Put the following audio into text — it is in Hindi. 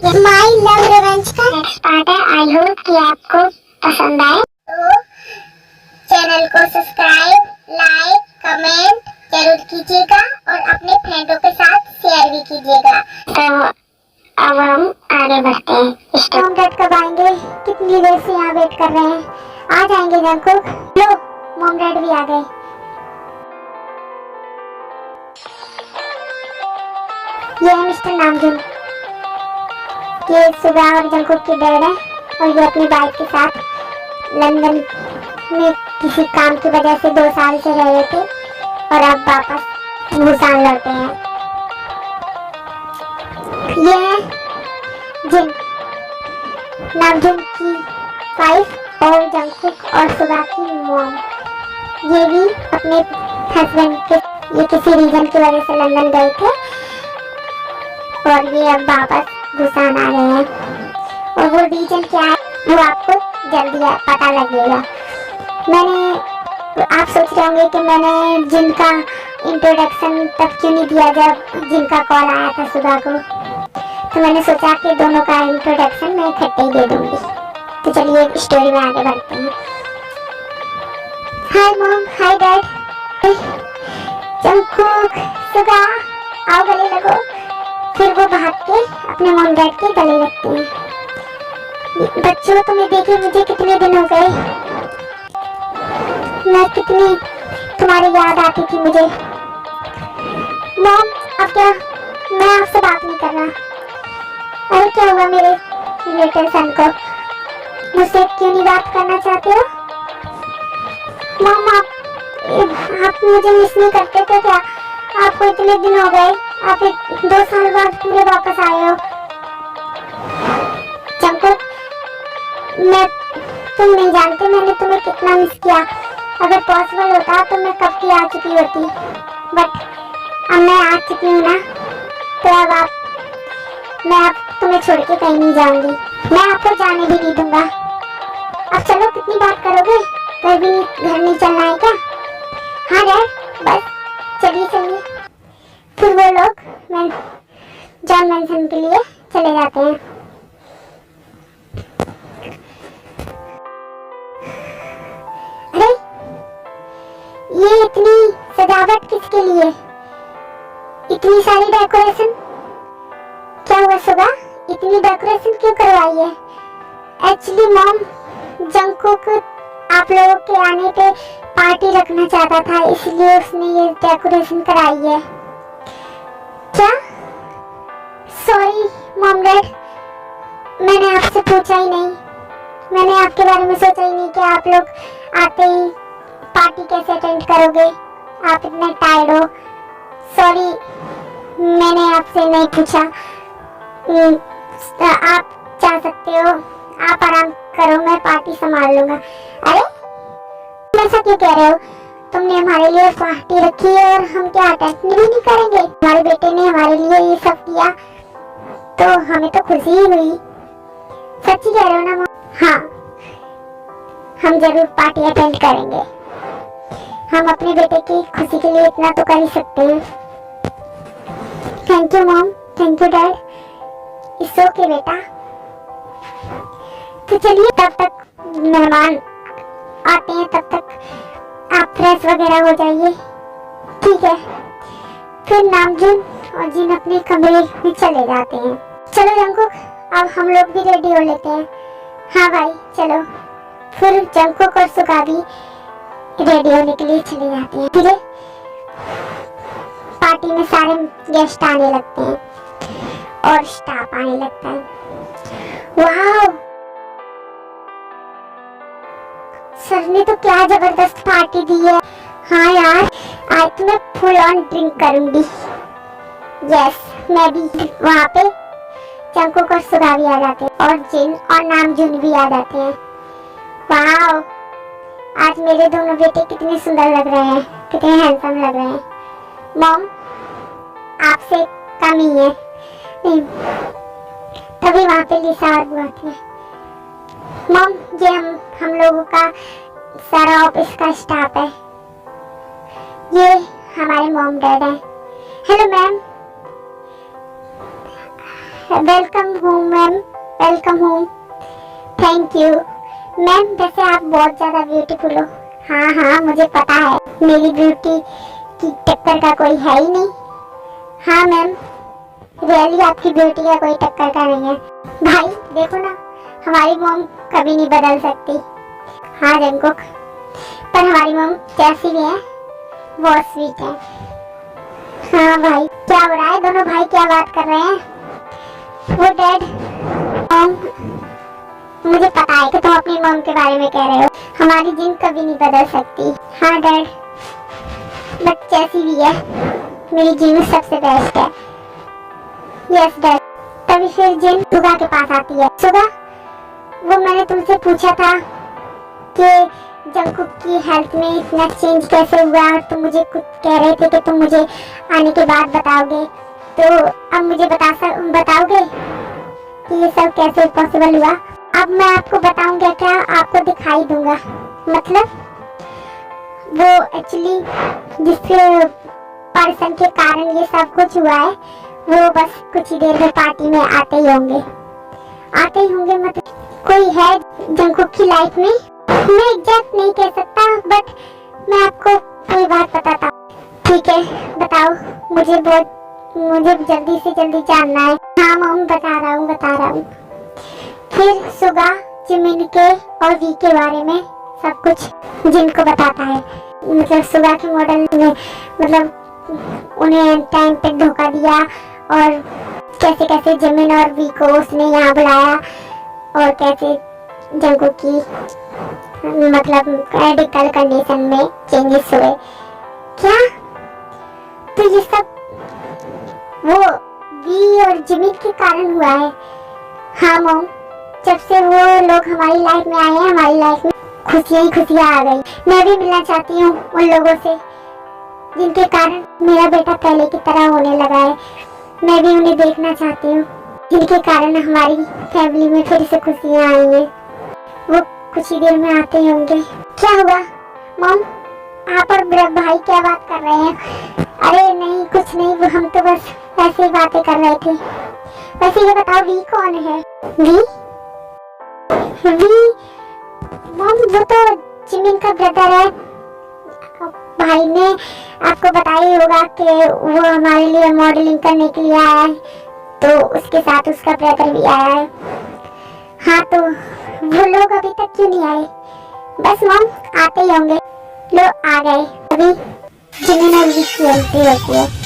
माई लव रिवेंज का नेक्स्ट पार्ट है। आई होप कि आपको पसंद आए, तो चैनल को सब्सक्राइब, लाइक, कमेंट जरूर कीजिएगा और अपने फ्रेंडों के साथ शेयर भी कीजिएगा। तो अब हम आगे बढ़ते हैं। मॉम डैड कब आएंगे? कितनी देर से यहाँ वेट कर रहे हैं। आ जाएंगे जंकुक। लो, मॉम डैड भी आ गए। ये है मिस्टर नामजून। ये सुगा और जंकुक की डैड है और ये अपनी बाइक के साथ लंदन में किसी काम की वजह से 2 साल से रह रहे थे और अब वापस बुसान लौटे हैं। ये है जिन, नामजून की वाइफ और जंकुक और सुगा की मॉम। ये भी अपने हस्बैंड के ये किसी रीजन की वजह से लंदन गए थे और ये अब वापस बुसान आ गए हैं। और वो रीजन क्या है वो आपको जल्दी पता लगेगा। आप सोच रहे होंगे कि मैंने जिनका इंट्रोडक्शन तब क्यों नहीं दिया जब जिनका कॉल आया था सुबह को, तो मैंने सोचा कि दोनों का इंट्रोडक्शन मैं इकट्ठे ही दे दूंगी। तो चलिए स्टोरी में आगे बढ़ते हैं। Hi mom, hi dad. Jungkook, सुबह आओ गले लगो। फिर वो भाग के अपने मॉम डैड के गले लगते हैं। बच्चों, तुम्हें देखे मुझे कितने दिन हो गए। मैं कितनी तुम्हारी याद आती थी मुझे। मॉम, अब क्या मैं आपसे बात नहीं कर रहा। अरे क्या हुआ मेरे लिटिल सन को? मुझसे क्यों नहीं बात करना चाहते हो? मॉम, आप मुझे मिस नहीं करते थे क्या? आपको इतने दिन हो गए, आप 2 साल बाद पूरे वापस आए हो। जंकुक, तुम नहीं जानते मैंने तुम्हें कितना मिस किया। अगर पॉसिबल होता तो मैं कब की आ चुकी होती, बट अब मैं आ चुकी हूँ ना, तो अब मैं अब तुम्हें छोड़ के कहीं नहीं जाऊंगी। मैं आपको जाने भी नहीं दूंगा। अब चलो, कितनी बात करोगे? घर नहीं चलना है क्या? हाँ डैड, बस चलिए चलिए। फिर वो लोग जॉन मैनसन के लिए चले जाते हैं। अरे ये इतनी सजावट किसके लिए? इतनी सारी डेकोरेशन? क्या हुआ सुबह, इतनी डेकोरेशन क्यों करवाई है? एक्चुअली मॉम, जंकुक आप लोगों के आने पे पार्टी रखना चाहता था, इसलिए उसने ये डेकोरेशन कराई है। क्या? सॉरी मॉम डैड, मैंने आपसे पूछा ही नहीं। मैंने आपके बारे में सोचा ही नहीं कि आप लोग आते ही पार्टी कैसे अटेंड करोगे। आप इतने टायर्ड हो। सॉरी, मैंने आपसे नहीं पूछा। आप जा सकते हो, आप आराम करो, मैं पार्टी संभाल लूंगा। अरे ऐसा क्यों कह रहे हो? तुमने हमारे लिए पार्टी रखी है और हम क्या अटेंड भी नहीं करेंगे? हमारे बेटे ने हमारे लिए ये सब किया तो हमें तो खुशी ही हुई। सच्ची कह रहे हो ना मॉम? हाँ, हम जरूर पार्टी अटेंड करेंगे। हम अपने बेटे की खुशी के लिए इतना तो कर ही सकते हैं। Thank you mom, thank you dad. It's okay बेटा। तो चलिए, तब तक मेहमान आते हैं, तब तक आप फ्रेश वगैरह हो जाइए। ठीक है। फिर नामजून और जिन अपने कमरे में चले जाते हैं। चलो जंकुक, अब हम लोग भी रेडी हो लेते हैं। हाँ भाई चलो। फिर जंकुक और सुगा भी रेडी होने के लिए चले जाते हैं। फिर पार्टी में सारे गेस्ट आने लगते हैं और स्टाफ आने लगता है। वाह, सर ने तो क्या जबरदस्त पार्टी दी है। हाँ यार, आज तो मैं फुल ऑन ड्रिंक करूंगी। यस, मैं भी। वहाँ पे जंकुक और सुगा भी आ जाते हैं और जिन और नामजून भी आ जाते हैं। वाह, आज मेरे दोनों बेटे कितने सुंदर लग रहे हैं, कितने हैंडसम लग रहे हैं। मॉम, आपसे कम ही है। तभी वहाँ पे लिसा और बुआ थी। मॉम, ये हम लोगों का सारा ऑफिस का स्टाफ है। ये हमारे मॉम डैड हैं। Hello ma'am. Welcome home ma'am, welcome home. Thank you ma'am, वैसे आप बहुत ज़्यादा ब्यूटीफुल हो। हाँ हाँ मुझे पता है, मेरी ब्यूटी की टक्कर का कोई है ही नहीं। हाँ मैम, रियली आपकी ब्यूटी का कोई टक्कर का नहीं है। भाई देखो ना, हमारी मॉम कभी नहीं बदल सकती। हाँ जंगकुक, पर हमारी मॉम जैसी भी है बहुत स्वीट है। हाँ भाई, क्या हो रहा है? दोनों भाई क्या बात कर रहे हैं? वो डैड, मॉम, मुझे पता है कि तुम अपनी मॉम के बारे में कह रहे हो। हमारी जिन कभी नहीं बदल सकती। हाँ डैड, बट जैसी भी है मेरी जीन सबसे बेस्ट है। Yes dad. तभी फिर जिन सुगा के पास आती है। सुगा, वो मैंने तुमसे पूछा था कि जंगकुक की हेल्थ में इतना चेंज कैसे हुआ, और तुम मुझे कुछ कह रहे थे कि तुम मुझे आने के बाद बताओगे। तो अब मुझे बताओगे कि ये सब कैसे पॉसिबल हुआ? अब मैं आपको बताऊंगा क्या? आपको दिखाई दूंगा। मतलब वो एक्चुअली जिस पर्सन के कारण ये सब कुछ हुआ है, वो बस कुछ ही देर में पार्टी में आते ही होंगे। मतलब कोई है जंगकुक की लाइफ में? मैं एग्जैक्ट नहीं कह सकता, बट मैं आपको कोई बात बताता हूँ। ठीक है बताओ, मुझे जल्दी से जल्दी जानना है। हाँ मॉम, बता रहा हूँ। फिर सुगा जिमिन के और वी के बारे में सब कुछ जिनको बताता है। मतलब सुगा के मॉडल में, मतलब उन्हें टाइम पे धोखा दिया, और कैसे कैसे जिमिन और वी को उसने यहाँ बुलाया, और कैसे जंगकुक की मतलब मेडिकल कंडीशन में चेंजेस हुए। क्या? तो ये सब वो वी और जिमिन के कारण हुआ है? हाँ मॉम, जब से वो लोग हमारी लाइफ में आए हैं, हमारी लाइफ में खुशियाँ ही खुशियाँ आ गई। मैं भी मिलना चाहती हूँ उन लोगों से जिनके कारण मेरा बेटा पहले की तरह होने लगा है। मैं भी उन्हें देखना चाहती हूँ जिनके कारण हमारी फैमिली में फिर से खुशियाँ आई हैं। वो कुछ ही देर में आते ही होंगे। क्या हुआ मॉम, आप और भाई क्या बात कर रहे हैं? अरे नहीं, कुछ नहीं, वो हम तो बस ऐसे ही बातें कर रहे थे। वैसे ये बताओ, वी कौन है? वी मॉम, वो तो जिमिन का ब्रदर है। भाई ने आपको बताया ही होगा कि वो हमारे लिए मॉडलिंग करने के लिए आया है, तो उसके साथ उसका ब्रदर भी आया है। हाँ तो वो लोग अभी तक क्यों नहीं आए? बस मॉम आते ही होंगे। लो आ गए। अभी जिमिन और वी की एंट्री होती है।